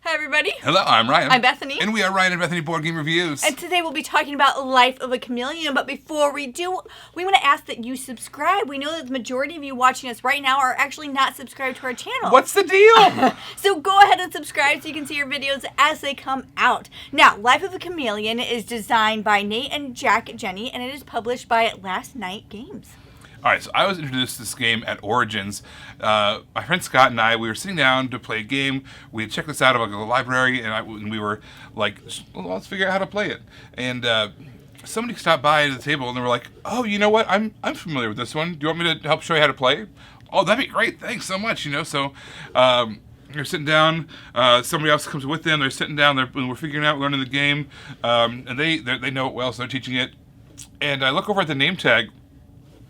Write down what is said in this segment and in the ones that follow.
Hi, everybody. Hello, I'm Ryan. I'm Bethany. And we are Ryan and Bethany Board Game Reviews. And today we'll be talking about Life of a Chameleon. But before we do, we want to ask that you subscribe. We know that the majority of you watching us right now are actually not subscribed to our channel. What's the deal? So go ahead and subscribe so you can see our videos as they come out. Now, Life of a Chameleon is designed by Nate and Jack Jenny, and it is published by Last Night Games. All right, so I was introduced to this game at Origins. My friend Scott and I, we were sitting down to play a game. We had checked this out of the library, and we were like, well, let's figure out how to play it. And somebody stopped by the table, and they were like, oh, you know what? I'm familiar with this one. Do you want me to help show you how to play? Oh, that'd be great. Thanks so much. So you're sitting down. Somebody else comes with them. They're sitting down. We're figuring out, learning the game, and they know it well, so they're teaching it. And I look over at the name tag.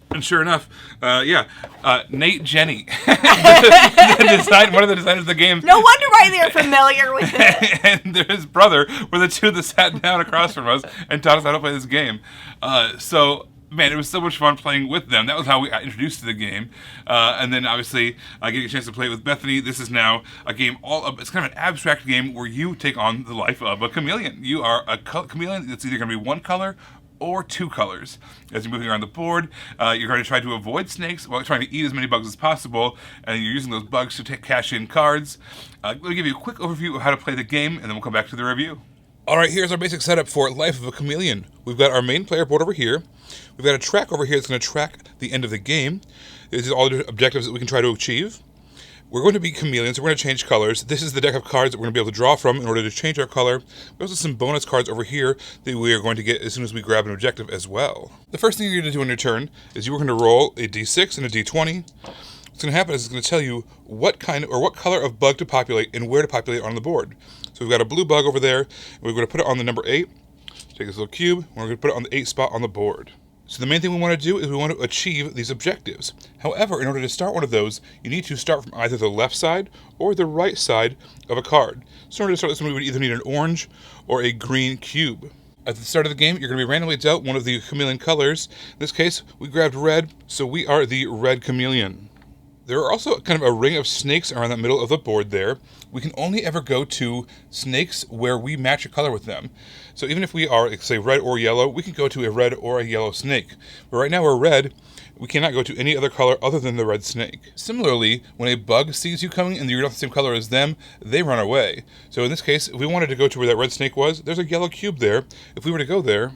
And sure enough, Nate Jenny, one of the designers of the game. No wonder why they're familiar with it. And his brother were the two that sat down across from us and taught us how to play this game. So, man, it was so much fun playing with them. That was how we got introduced to the game. And then, obviously, getting a chance to play with Bethany. This is now a game it's kind of an abstract game where you take on the life of a chameleon. You are a chameleon that's either going to be one color or two colors. As you're moving around the board, you're going to try to avoid snakes while trying to eat as many bugs as possible, and you're using those bugs to cash in cards. Let me give you a quick overview of how to play the game, and then we'll come back to the review. All right, here's our basic setup for Life of a Chameleon. We've got our main player board over here. We've got a track over here that's going to track the end of the game. This is all the objectives that we can try to achieve. We're going to be chameleons, so we're going to change colors. This is the deck of cards that we're going to be able to draw from in order to change our color. We also have some bonus cards over here that we are going to get as soon as we grab an objective as well. The first thing you're going to do on your turn is you're going to roll a d6 and a d20. What's going to happen is it's going to tell you what color of bug to populate and where to populate on the board. So we've got a blue bug over there, and we're going to put it on the number 8. Take this little cube, and we're going to put it on the 8 spot on the board. So the main thing we want to do is we want to achieve these objectives. However, in order to start one of those, you need to start from either the left side or the right side of a card. So in order to start this one, we would either need an orange or a green cube. At the start of the game, you're going to be randomly dealt one of the chameleon colors. In this case, we grabbed red, so we are the red chameleon. There are also kind of a ring of snakes around the middle of the board there. We can only ever go to snakes where we match a color with them. So even if we are, say, red or yellow, we can go to a red or a yellow snake. But right now we're red. We cannot go to any other color other than the red snake. Similarly, when a bug sees you coming and you're not the same color as them, they run away. So in this case, if we wanted to go to where that red snake was, there's a yellow cube there. If we were to go there,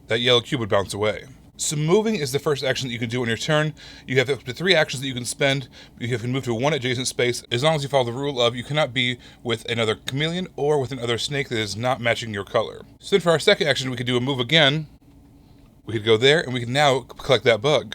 that yellow cube would bounce away. So moving is the first action that you can do on your turn. You have up to 3 actions that you can spend. You can move to one adjacent space as long as you follow the rule of you cannot be with another chameleon or with another snake that is not matching your color. So then for our second action, we could do a move again. We could go there, and we can now collect that bug.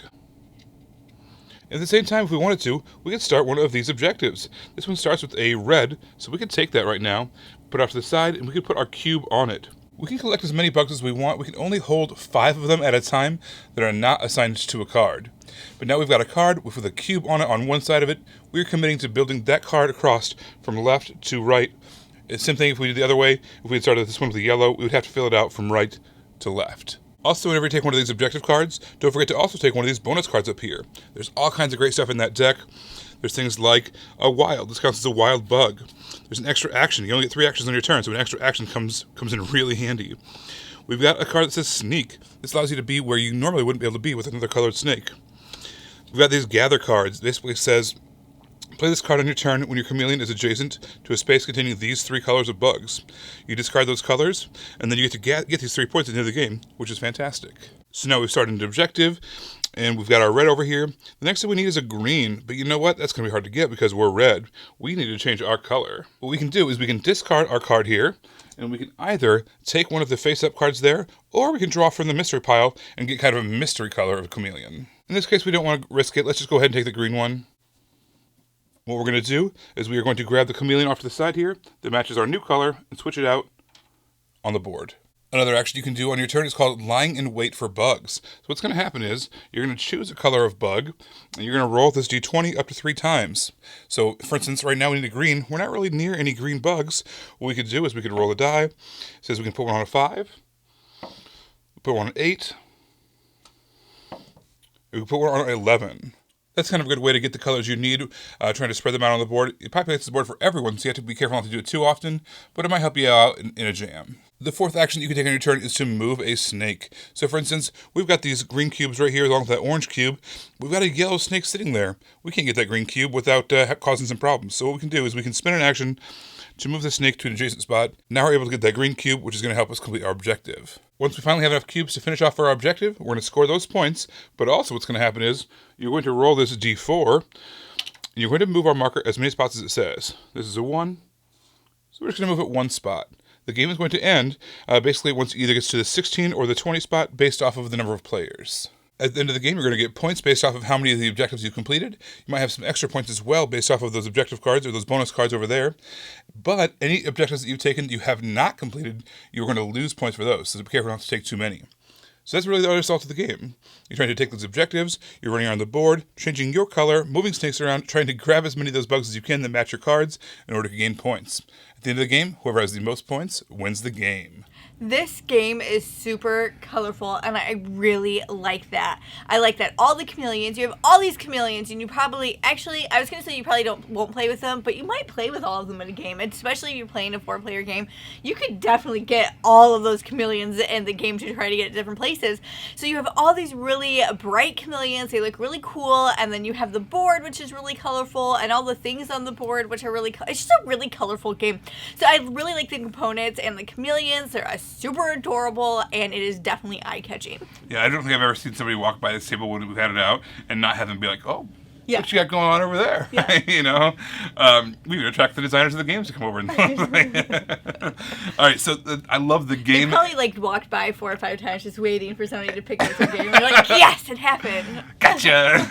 At the same time, if we wanted to, we could start one of these objectives. This one starts with a red, so we could take that right now, put it off to the side, and we could put our cube on it. We can collect as many bugs as we want. We can only hold 5 of them at a time that are not assigned to a card. But now we've got a card with a cube on it on one side of it. We're committing to building that card across from left to right. It's the same thing if we did the other way. If we had started this one with the yellow, we would have to fill it out from right to left. Also, whenever you take one of these objective cards, don't forget to also take one of these bonus cards up here. There's all kinds of great stuff in that deck. There's things like a wild. This counts as a wild bug. There's an extra action. You only get 3 actions on your turn, so an extra action comes in really handy. We've got a card that says Sneak. This allows you to be where you normally wouldn't be able to be with another colored snake. We've got these Gather cards. Basically says, play this card on your turn when your chameleon is adjacent to a space containing these 3 colors of bugs. You discard those colors, and then you get to get these 3 points at the end of the game, which is fantastic. So now we've started an objective, and we've got our red over here. The next thing we need is a green, but you know what? That's going to be hard to get because we're red. We need to change our color. What we can do is we can discard our card here, and we can either take one of the face-up cards there, or we can draw from the mystery pile and get kind of a mystery color of a chameleon. In this case, we don't want to risk it. Let's just go ahead and take the green one. What we're going to do is we are going to grab the chameleon off to the side here that matches our new color and switch it out on the board. Another action you can do on your turn is called Lying in Wait for Bugs. So what's going to happen is you're going to choose a color of bug, and you're going to roll this d20 up to 3 times. So, for instance, right now we need a green. We're not really near any green bugs. What we could do is we could roll a die. It says we can put one on a 5, put one on an 8, we can put one on an 11. That's kind of a good way to get the colors you need, trying to spread them out on the board. It populates the board for everyone, so you have to be careful not to do it too often, but it might help you out in a jam. The fourth action you can take on your turn is to move a snake. So for instance, we've got these green cubes right here along with that orange cube. We've got a yellow snake sitting there. We can't get that green cube without causing some problems. So what we can do is we can spin an action to move the snake to an adjacent spot. Now we're able to get that green cube, which is going to help us complete our objective. Once we finally have enough cubes to finish off our objective, we're going to score those points, but also what's going to happen is you're going to roll this d4, and you're going to move our marker as many spots as it says. This is a 1, so we're just going to move it 1 spot. The game is going to end basically once it either gets to the 16 or the 20 spot based off of the number of players. At the end of the game, you're going to get points based off of how many of the objectives you've completed. You might have some extra points as well based off of those objective cards or those bonus cards over there. But any objectives that you've taken that you have not completed, you're going to lose points for those. So be careful not to take too many. So that's really the result of the game. You're trying to take those objectives, you're running around the board, changing your color, moving snakes around, trying to grab as many of those bugs as you can that match your cards in order to gain points. At the end of the game, whoever has the most points wins the game. This game is super colorful, and I really like that. I like that all the chameleons, you have all these chameleons, and you probably, actually, I was going to say you probably won't play with them, but you might play with all of them in a game, and especially if you're playing a 4-player game. You could definitely get all of those chameleons in the game to try to get different places. So you have all these really bright chameleons, they look really cool, and then you have the board, which is really colorful, and all the things on the board, which are really, it's just a really colorful game. So I really like the components and the chameleons. They're super adorable, and it is definitely eye-catching. Yeah, I don't think I've ever seen somebody walk by this table when we've had it out and not have them be like, oh, yeah, what you got going on over there? Yeah. You know? We would attract the designers of the games to come over and all right, so I love the game. They probably walked by 4 or 5 times just waiting for somebody to pick up the game. And they're like, yes, it happened. Gotcha.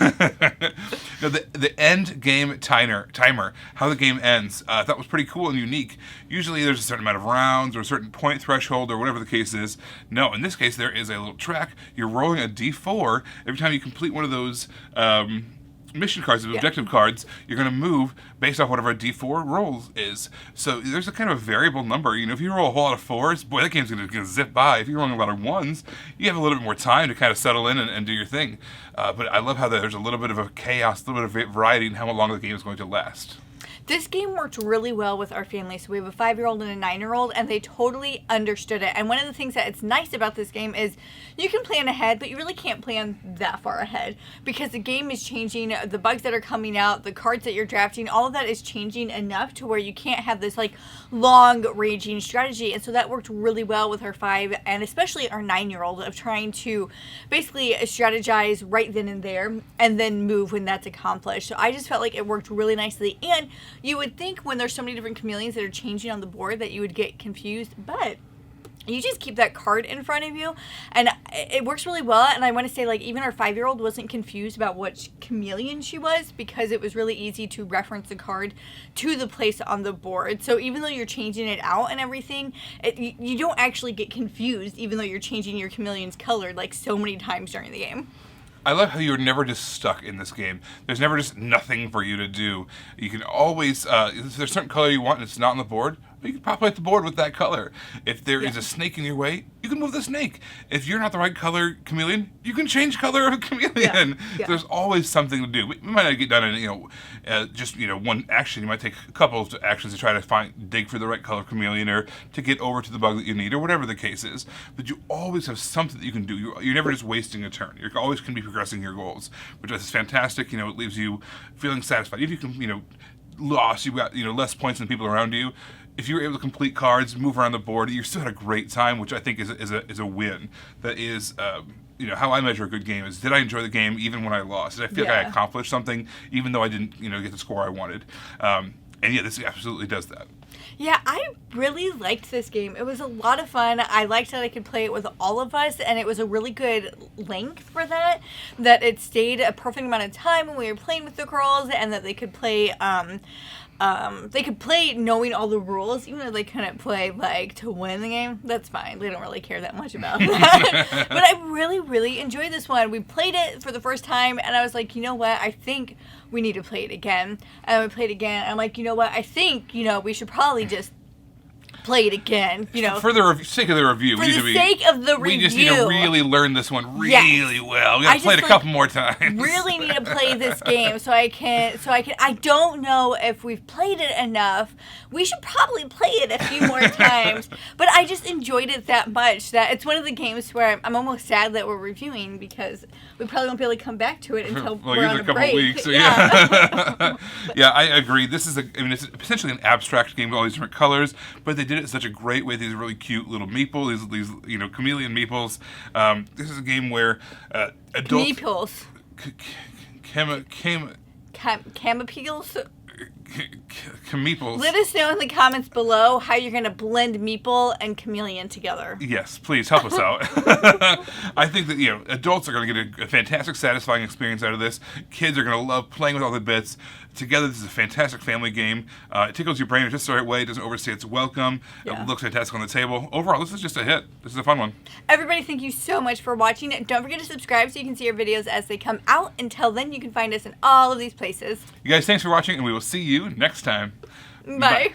No, the end game timer, how the game ends, I thought was pretty cool and unique. Usually there's a certain amount of rounds or a certain point threshold or whatever the case is. No, in this case there is a little track. You're rolling a d4 every time you complete one of those mission cards, objective cards. You're going to move based off whatever a d4 rolls is. So there's a kind of a variable number. You know, if you roll a whole lot of 4s, boy, that game's going to zip by. If you're rolling a lot of 1s, you have a little bit more time to kind of settle in and do your thing. But I love how there's a little bit of a chaos, a little bit of variety in how long the game is going to last. This game worked really well with our family. So we have a 5-year-old and a 9-year-old, and they totally understood it. And one of the things that it's nice about this game is you can plan ahead, but you really can't plan that far ahead because the game is changing. The bugs that are coming out, the cards that you're drafting, all of that is changing enough to where you can't have this long-ranging strategy. And so that worked really well with our 5 and especially our 9-year-old of trying to basically strategize right then and there and then move when that's accomplished. So I just felt like it worked really nicely. And you would think when there's so many different chameleons that are changing on the board that you would get confused, but you just keep that card in front of you, and it works really well. And I want to say, even our 5-year-old wasn't confused about which chameleon she was because it was really easy to reference the card to the place on the board. So even though you're changing it out and everything, you don't actually get confused even though you're changing your chameleon's color so many times during the game. I love how you're never just stuck in this game. There's never just nothing for you to do. You can always, if there's a certain color you want and it's not on the board, you can populate the board with that color. If there is a snake in your way, you can move the snake. If you're not the right color chameleon, you can change color of a chameleon. Yeah. There's always something to do. We might not get done in just one action. You might take a couple of actions to try to dig for the right color chameleon or to get over to the bug that you need or whatever the case is. But you always have something that you can do. You're never just wasting a turn. You're always going to be progressing your goals, which is fantastic. It leaves you feeling satisfied. If you can, lost, you've got less points than people around you. If you were able to complete cards, move around the board, you still had a great time, which I think is a win. That is, how I measure a good game is, did I enjoy the game even when I lost? Did I feel like I accomplished something even though I didn't, get the score I wanted? This absolutely does that. Yeah, I really liked this game. It was a lot of fun. I liked that I could play it with all of us, and it was a really good length for that it stayed a perfect amount of time when we were playing with the girls, and that they could play knowing all the rules, even though they couldn't play to win the game. That's fine. They don't really care that much about that. But I really, really enjoyed this one. We played it for the first time, and I was like, you know what? I think we need to play it again. And we played again. I'm like, you know what? I think, we should probably just play it again. You know, For the sake of the review, for the sake of the review, we just need to really learn this one really well. We got to play it a couple more times. Really need to play this game so I can. I don't know if we've played it enough. We should probably play it a few more times. But I just enjoyed it that much that it's one of the games where I'm almost sad that we're reviewing because we probably won't be able to come back to it until we're on a couple break. weeks. So yeah. Yeah, I agree. This is it's essentially an abstract game with all these different colors, but they did it in such a great way. These really cute little meeple, these chameleon meeples. This is a game where adults. Meeples. Camapigles? Meeples. Let us know in the comments below how you're going to blend meeple and chameleon together. Yes, please help us out. I think that adults are going to get a fantastic, satisfying experience out of this. Kids are going to love playing with all the bits. Together, this is a fantastic family game. It tickles your brain in just the right way. It doesn't overstay its welcome. Yeah. It looks fantastic on the table. Overall, this is just a hit. This is a fun one. Everybody, thank you so much for watching. Don't forget to subscribe so you can see our videos as they come out. Until then, you can find us in all of these places. You guys, thanks for watching, and we will see you next time. Bye.